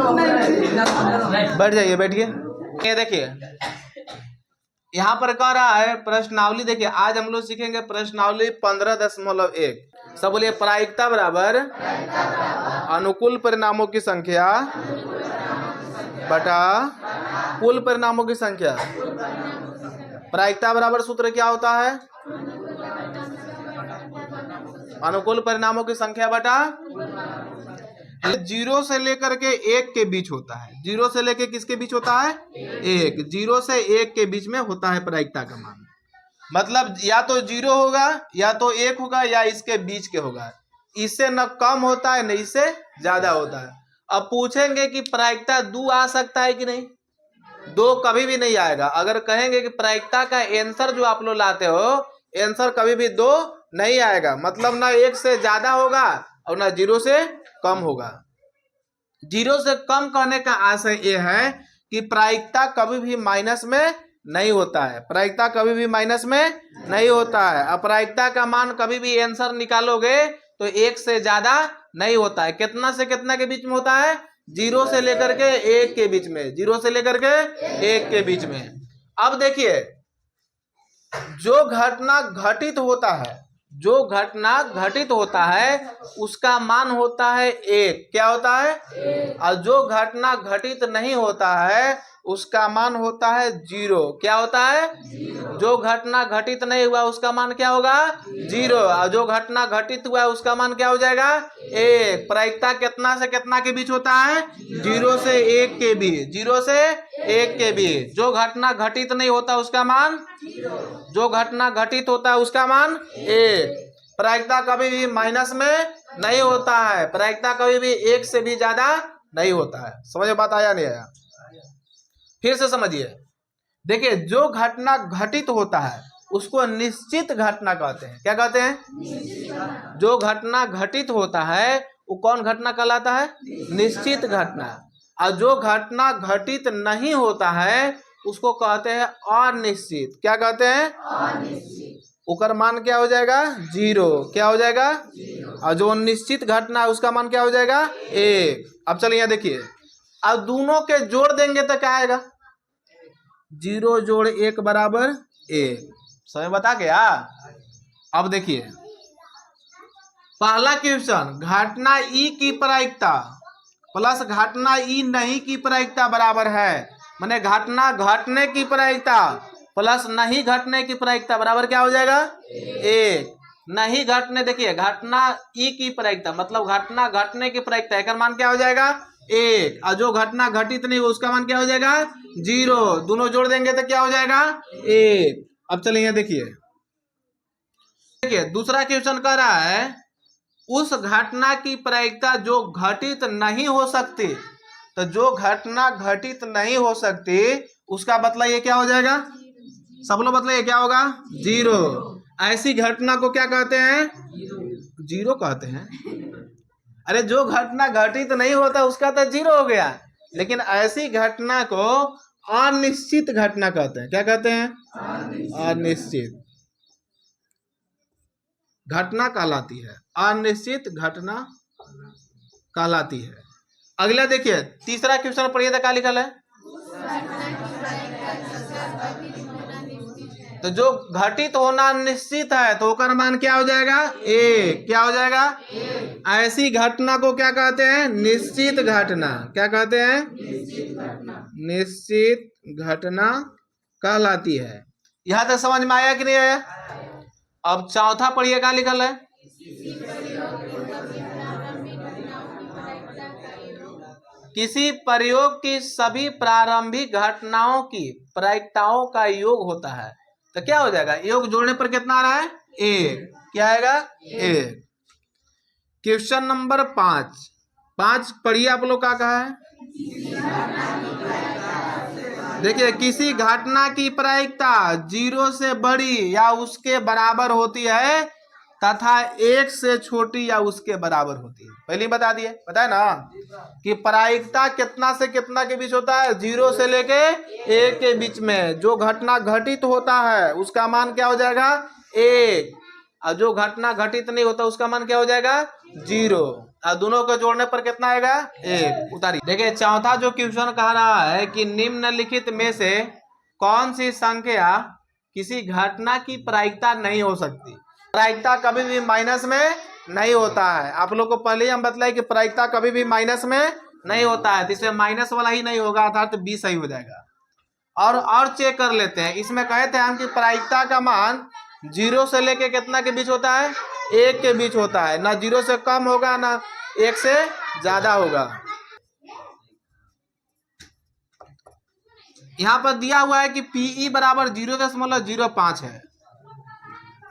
बैठ जाइए, बैठिए। ये देखिए यहाँ पर कह रहा है प्रश्नावली। देखिए आज हम लोग सीखेंगे प्रश्नावली 15.1। सब बोलिए, प्रायिकता बराबर अनुकूल परिणामों की संख्या बटा कुल परिणामों की संख्या। प्रायिकता बराबर सूत्र क्या होता है? अनुकूल परिणामों की संख्या बटा 0 से लेकर के 1 के बीच होता है। 0 से लेकर किसके बीच होता है? 1। 0 से 1 के बीच में होता है प्रायिकता का मान। मतलब या तो 0 होगा, या तो 1 होगा, या इसके बीच के होगा। इससे न कम होता है न इससे ज्यादा होता है। अब पूछेंगे कि प्रायिकता 2 आ सकता है कि नहीं? 2 कभी भी नहीं आएगा। अगर कहेंगे कि प्रायिकता का आंसर जो आप लोग लाते हो, आंसर कभी भी 2 नहीं आएगा। मतलब ना 1 से ज्यादा होगा और ना 0 से कम होगा। 0 से कम कहने का आशय यह है कि प्रायिकता कभी भी माइनस में नहीं होता है। प्रायिकता कभी भी माइनस में नहीं होता है। अप्रायिकता का मान कभी भी आंसर निकालोगे तो 1 से ज्यादा नहीं होता है। कितना से कितना के बीच में होता है? 0 से लेकर के 1 के बीच में। 0 से लेकर के 1 के बीच में। अब देखिए, जो घटना घटित होता है, जो घटना घटित होता है उसका मान होता है 1। क्या होता है? और जो घटना घटित नहीं होता है उसका मान होता है 0। क्या होता है? जो घटना घटित नहीं हुआ उसका मान क्या होगा? 0। और जो घटना घटित हुआ उसका मान क्या हो जाएगा? 1। प्रायिकता कितना से कितना के बीच होता है? 0 से 1 के बीच। 0 से 1 के बीच। जो घटना घटित नहीं होता उसका मान, जो घटना घटित होता है उसका मान 1। प्रायिकता कभी भी माइनस में नहीं होता है। प्रायिकता कभी भी 1 से भी ज्यादा नहीं होता है। समझ में बात आया नहीं आया? फिर से समझिए। देखिए, जो घटना घटित होता है उसको निश्चित घटना कहते हैं। क्या कहते हैं? जो घटना घटित होता है वो कौन घटना कहलाता है? निश्चित घटना। और जो घटना घटित नहीं होता है उसको कहते हैं अनिश्चित। क्या कहते हैं? अनिश्चित। उसका मान क्या हो जाएगा? 0। क्या हो जाएगा? 0। और जो निश्चित घटना है उसका मान क्या हो जाएगा? 1। अब चलिए यहाँ देखिए, अब दोनों के जोड़ देंगे तो क्या आएगा? 0 जोड़ 1 बराबर 1। समझ बता गया? अब देखिए पहला क्वेश्चन, घटना ई की प्रायिकता प्लस घटना ई नहीं की प्रायिकता बराबर है। माने घटना घटने की प्रायिकता प्लस नहीं घटने की प्रायिकता बराबर क्या हो जाएगा? 1। नहीं घटने, देखिए घटना ई की प्रायिकता मतलब घटना घटने की प्रायिकता, एक मान क्या हो जाएगा? 1। और जो घटना घटित नहीं हो उसका मान क्या हो जाएगा? 0। दोनों जोड़ देंगे तो क्या हो जाएगा? 1। अब चलिए देखिए, देखिए दूसरा क्वेश्चन कह रहा है उस घटना की प्रायिकता जो घटित नहीं हो सकती। तो जो घटना घटित नहीं हो सकती उसका मतलब ये क्या हो जाएगा? सब लोग मतलब ये क्या होगा? 0। ऐसी घटना को क्या कहते हैं? 0 कहते हैं। अरे जो घटना घटित नहीं होता उसका तो 0 हो गया, लेकिन ऐसी घटना को अनिश्चित घटना कहते हैं। क्या कहते हैं? अनिश्चित घटना कहलाती है। अनिश्चित घटना कहलाती है। अगला देखिए, तीसरा क्वेश्चन पढ़िए तो क्या लिखल है? तो जो घटित होना निश्चित है तो उसका मान क्या हो जाएगा? 1। क्या हो जाएगा? ऐसी घटना को क्या कहते हैं? निश्चित घटना। क्या कहते हैं? निश्चित घटना कहलाती है। यहाँ तक समझ में आया कि नहीं आया? अब चौथा पढ़िए, क्या लिखल है? किसी प्रयोग की सभी प्रारंभिक घटनाओं की प्रायिकताओं का योग होता है। तो क्या हो जाएगा? योग जोड़ने पर कितना आ रहा है? 1। क्या आएगा? 1। क्वेश्चन नंबर 5 पढ़िए आप लोग। क्या कहा है? देखिए, किसी घटना की प्रायिकता 0 से बड़ी या उसके बराबर होती है तथा 1 से छोटी या उसके बराबर होती है। पहले बता दिए, बताए ना कि प्रायिकता कितना से कितना के बीच होता है? 0 से लेके 1 के बीच में। जो घटना घटित होता है उसका मान क्या हो जाएगा? 1। और जो घटना घटित नहीं होता उसका मान क्या हो जाएगा 0। और दोनों को जोड़ने पर कितना आएगा 1। उतारिए। देखिए चौथा जो क्वेश्चन कह रहा है कि निम्नलिखित में से कौन सी संख्या किसी घटना की प्रायिकता नहीं हो सकती। प्रायिकता कभी भी माइनस में नहीं होता है। आप लोग को पहले ही हम बतलाए कि प्रायिकता कभी भी माइनस में नहीं होता है, तो इसमें माइनस वाला ही नहीं होगा, अर्थात बी सही हो जाएगा। और चेक कर लेते हैं, इसमें कहे थे हम कि प्रायिकता का मान 0 से लेके कितना के बीच होता है 1 के बीच होता है। ना 0 से कम होगा ना 1 से ज्यादा होगा। यहाँ पर दिया हुआ है कि पीई बराबर 0.05 है,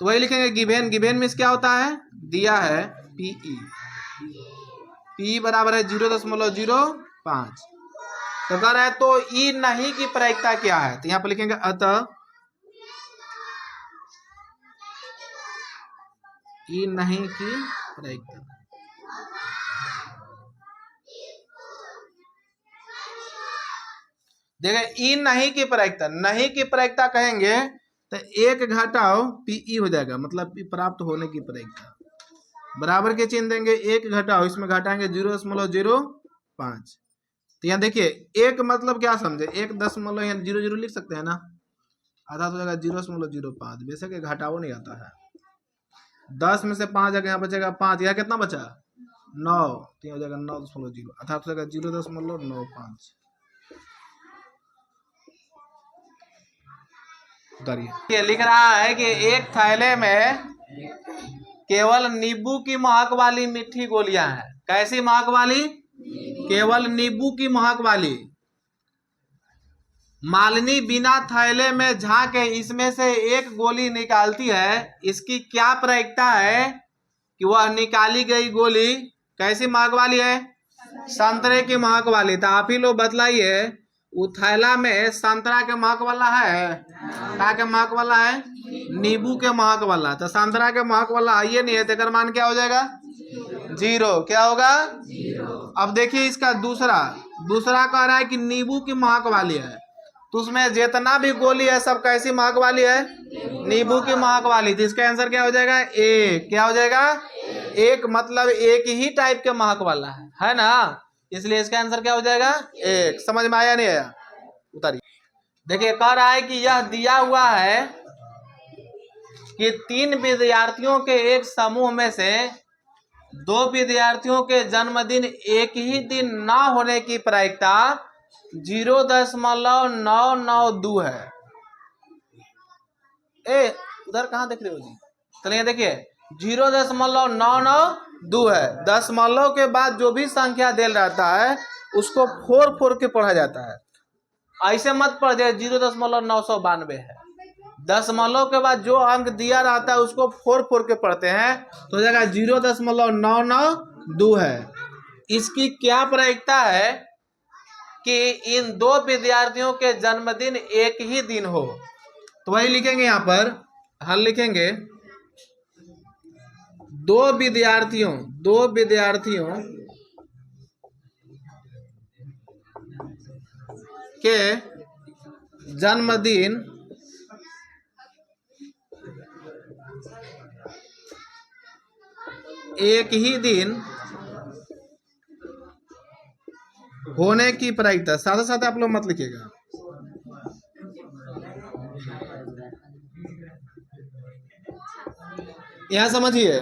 तो वही लिखेंगे गिवेन। गिवेन में क्या होता है, दिया है पीई, पी बराबर है 0.05। तो कह रहा है तो ई नहीं की प्रायिकता क्या है, तो यहाँ पर लिखेंगे अतः ई नहीं की प्रायिकता। देखिए ई नहीं की प्रायिकता, नहीं की प्रायिकता कहेंगे तो 1 घटाओ पीई हो जाएगा, मतलब प्राप्त होने की प्रायिकता। बराबर के चिन्ह देंगे, 1 घटाओ, इसमें घटाएंगे 0.05। तो यहाँ देखिए 1 मतलब क्या समझे, 1 यहाँ 0 लिख सकते हैं ना, आधा हो जाएगा 0.05। बेशक घटाओ नहीं आता है। 10 में से 5 जाएगा, यहाँ बचेगा 5, यहाँ कितना बचा 9, तो यहाँ हो जाएगा 9.0, अर्थात हो जाएगा 0.95। ये लिख रहा है कि एक थैले में केवल नींबू की महक वाली मीठी गोलियां हैं। कैसी महक वाली, केवल नींबू की महक वाली। मालिनी बिना थैले में झांके इसमें से एक गोली निकालती है, इसकी क्या प्रायिकता है कि वह निकाली गई गोली कैसी महक वाली है, संतरे की महक वाली। तो आप ही लोग बतलाइए वो थैला में संतरा के महक वाला है, क्या के महक वाला है, नींबू के महक वाला। तो संतरा के महक वाला आइए नहीं है, तो मान क्या हो जाएगा 0। क्या होगा 0। अब देखिए इसका दूसरा कह रहा है कि नींबू की महक वाली है, तो उसमें जितना भी गोली है सब कैसी महक वाली है, नींबू की महक वाली। तो इसका आंसर क्या हो जाएगा 1। क्या हो जाएगा 1, मतलब एक ही टाइप के महक वाला है ना, इसलिए इसका आंसर क्या हो जाएगा 1। समझ में आया नहीं आया, उतारिए। देखिए कह रहा है कि यह दिया हुआ है कि 3 विद्यार्थियों के एक समूह में से 2 विद्यार्थियों के जन्मदिन एक ही दिन न होने की प्रायिकता 0.992 है। उधर कहाँ देख रहे हो जी, चलिए देखिए 0.992 है। दशमलव के बाद जो भी संख्या दे रहता है उसको फोड़ के पढ़ा जाता है। ऐसे मत पढ़ जाए 0.992 है। दशमलव के बाद जो अंक दिया रहता है उसको फोड़ के पढ़ते हैं, तो हो जाएगा 0.992 है। इसकी क्या प्रायिकता है कि इन 2 विद्यार्थियों के जन्मदिन एक ही दिन हो। तो वही लिखेंगे, यहाँ पर हल लिखेंगे 2 विद्यार्थियों के जन्मदिन एक ही दिन होने की प्रायिकता। साथ साथ आप लोग मत लिखिएगा, यहां समझिए।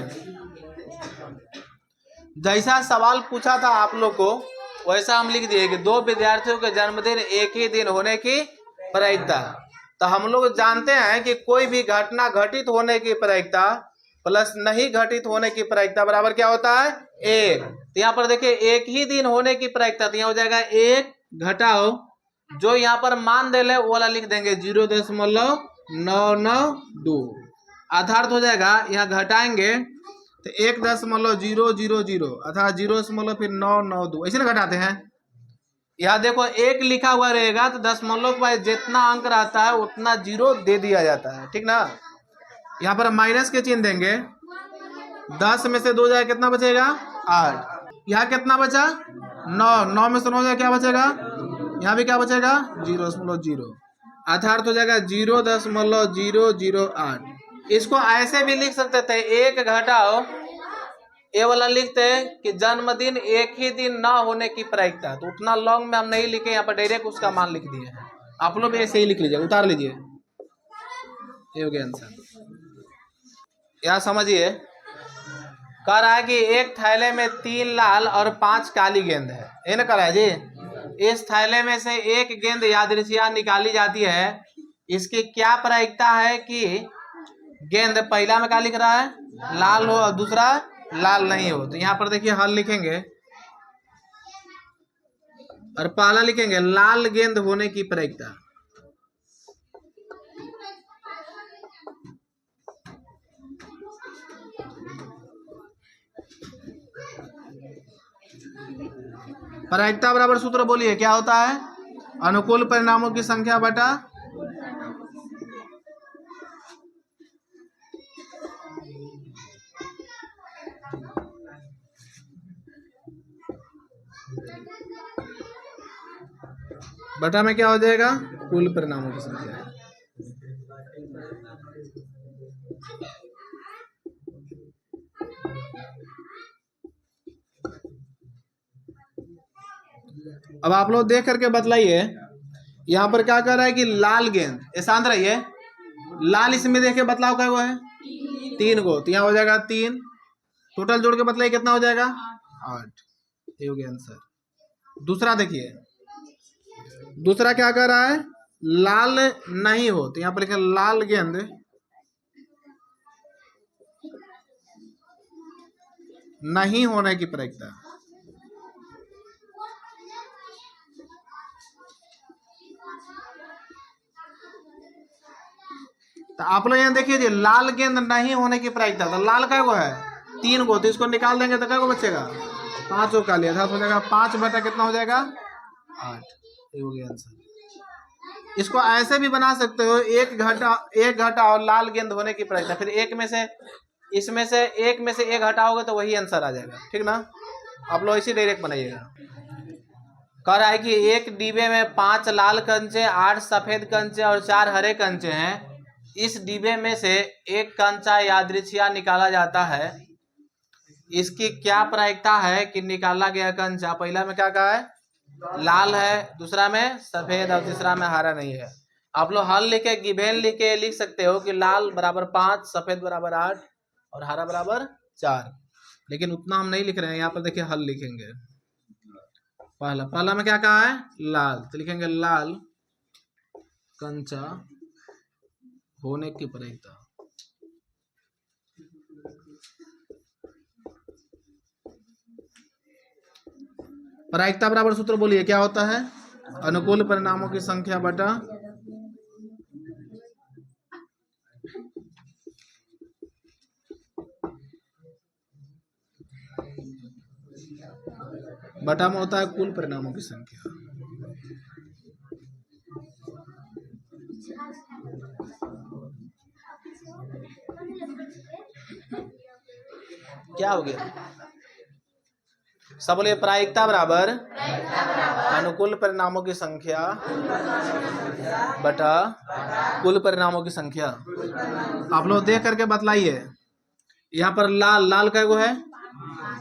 जैसा सवाल पूछा था आप लोग को वैसा हम लिख दिए कि 2 विद्यार्थियों के जन्मदिन एक ही दिन होने की प्रायिकता। तो हम लोग जानते हैं कि कोई भी घटना घटित होने की प्रायिकता प्लस नहीं घटित होने की प्रायिकता बराबर क्या होता है 1। तो यहाँ पर देखिए एक ही दिन होने की प्रायिकता, तो यहाँ हो जाएगा 1 घटाओ जो यहाँ पर मान दे वो वाला लिख देंगे 0.992। अर्थात हो जाएगा यहाँ घटाएंगे तो 1.000 अर्थात 0 फिर 992 ऐसे ना घटाते हैं। यहाँ देखो 1 लिखा हुआ रहेगा तो दशमलव के बाद जितना अंक रहता है उतना 0 दे दिया जाता है, ठीक ना। यहाँ पर माइनस के चिन्ह देंगे, 10 में से 2 जाए कितना बचेगा 8। यहाँ कितना बचा 9 में से 9 जाए क्या बचेगा, यहाँ भी क्या बचेगा 0.0 अर्थात हो जाएगा 0.008। इसको ऐसे भी लिख सकते थे, एक घटाओ ये वाला लिखते हैं कि जन्मदिन एक ही दिन ना होने की प्रायिकता। तो उतना लॉन्ग में हम नहीं लिखे, यहाँ पर डायरेक्ट उसका मान लिख दिए हैं। आप लोग भी ऐसे ही लिख लीजिए, उतार लीजिए, ये हो गया आंसर। यहाँ समझिए, कह रहा है कि एक थैले में 3 लाल और 5 काली गेंद है, ये ना कह रहा है जी। इस थैले में से एक गेंद यादृच्छिक निकाली जाती है, इसकी क्या प्रायिकता है कि गेंद पहला में क्या लिख रहा है, लाल हो और दूसरा लाल नहीं हो। तो यहाँ पर देखिए हल लिखेंगे और पहला लिखेंगे लाल गेंद होने की प्रायिकता। प्रायिकता बराबर सूत्र बोलिए क्या होता है, अनुकूल परिणामों की संख्या बटा बटा में क्या हो जाएगा, कुल परिणामों की संख्या। अब आप लोग देख करके बतलाइए, यहाँ पर क्या कर रहा है कि लाल गेंद, ये शांत रहिए, लाल इसमें देखे बतलाओ क्या वो है, 3 गो। तो यहाँ हो जाएगा 3, टोटल जोड़ के बतलाइए कितना हो जाएगा, 8। ये हो गया आंसर। दूसरा देखिए, दूसरा क्या कर रहा है, लाल नहीं हो, तो यहाँ पर लिखे लाल गेंद नहीं होने की प्रायिकता। तो आप लोग यहाँ देखिए जी, लाल गेंद नहीं होने की प्रायिकता, तो लाल का गो है 3 गो, तो इसको निकाल देंगे तो क्या गो बचेगा, 5 गो का लिया था, तो हो जाएगा 5 बटा कितना हो जाएगा, 8। ये हो गया आंसर। इसको ऐसे भी बना सकते हो, एक घटा और लाल गेंद होने की प्रायिकता, फिर एक में से इसमें से एक में से एक हटाओगे तो वही आंसर आ जाएगा, ठीक ना। आप लोग इसी डायरेक्ट बनाइएगा। कह रहा है कि एक डिब्बे में 5 लाल कंचे, 8 सफेद कंचे और 4 हरे कंचे हैं। इस डिब्बे में से एक कंचा यादृच्छिक निकाला जाता है, इसकी क्या प्रायिकता है कि निकाला गया कंचा पहला में क्या कहा है, लाल है, दूसरा में सफेद और तीसरा में हरा नहीं है। आप लोग हल लिखे गिवेन लिखे लिख सकते हो कि लाल बराबर 5, सफेद बराबर 8 और हरा बराबर 4, लेकिन उतना हम नहीं लिख रहे हैं। यहाँ पर देखिए हल लिखेंगे, पहला में क्या कहा है, लाल, तो लिखेंगे लाल कंचा होने की प्रायिकता। प्रायिकता बराबर सूत्र बोलिए क्या होता है, अनुकूल परिणामों की संख्या बटा में होता है कुल परिणामों की संख्या। क्या हो गया, सब बोलिए, प्रायिकता बराबर अनुकूल परिणामों की संख्या बटा कुल परिणामों की संख्या। आप लोग देख करके बतलाइए, यहाँ पर लाल का गो है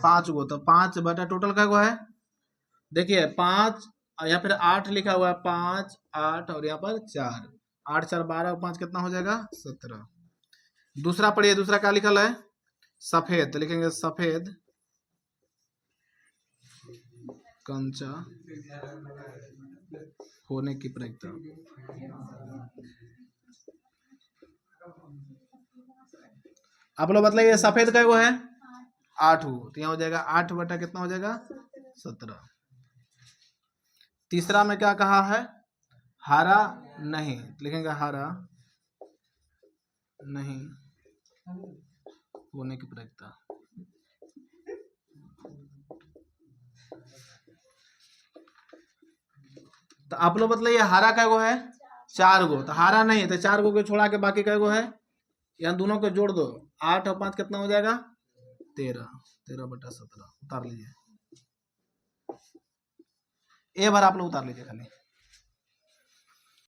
5 गो, तो 5 बटा टोटल का गो है, देखिए 5 या फिर 8 लिखा हुआ है, 5 8 और यहाँ पर 4, 8 4 12 और 5 कितना हो जाएगा 17। दूसरा पढ़िए, दूसरा क्या लिखल है, सफेद, तो लिखेंगे सफेद कंचा होने की प्रायिकता। आप लोग बताइए, सफेद का वो है 8 हो, तो यहाँ हो जाएगा 8 बटा कितना हो जाएगा 17। तीसरा में क्या कहा है, हरा नहीं, लिखेंगे हरा नहीं होने की प्रायिकता। तो आप लोग बताइए, हरा का गो है 4 गो, तो हरा नहीं, तो 4 गो को छोड़ा के बाकी का गो है, यहाँ दोनों को जोड़ दो, 8 और 5 कितना हो जाएगा 13 बटा 17। उतार लीजिए, ए बार आप लोग उतार लीजिए खाली।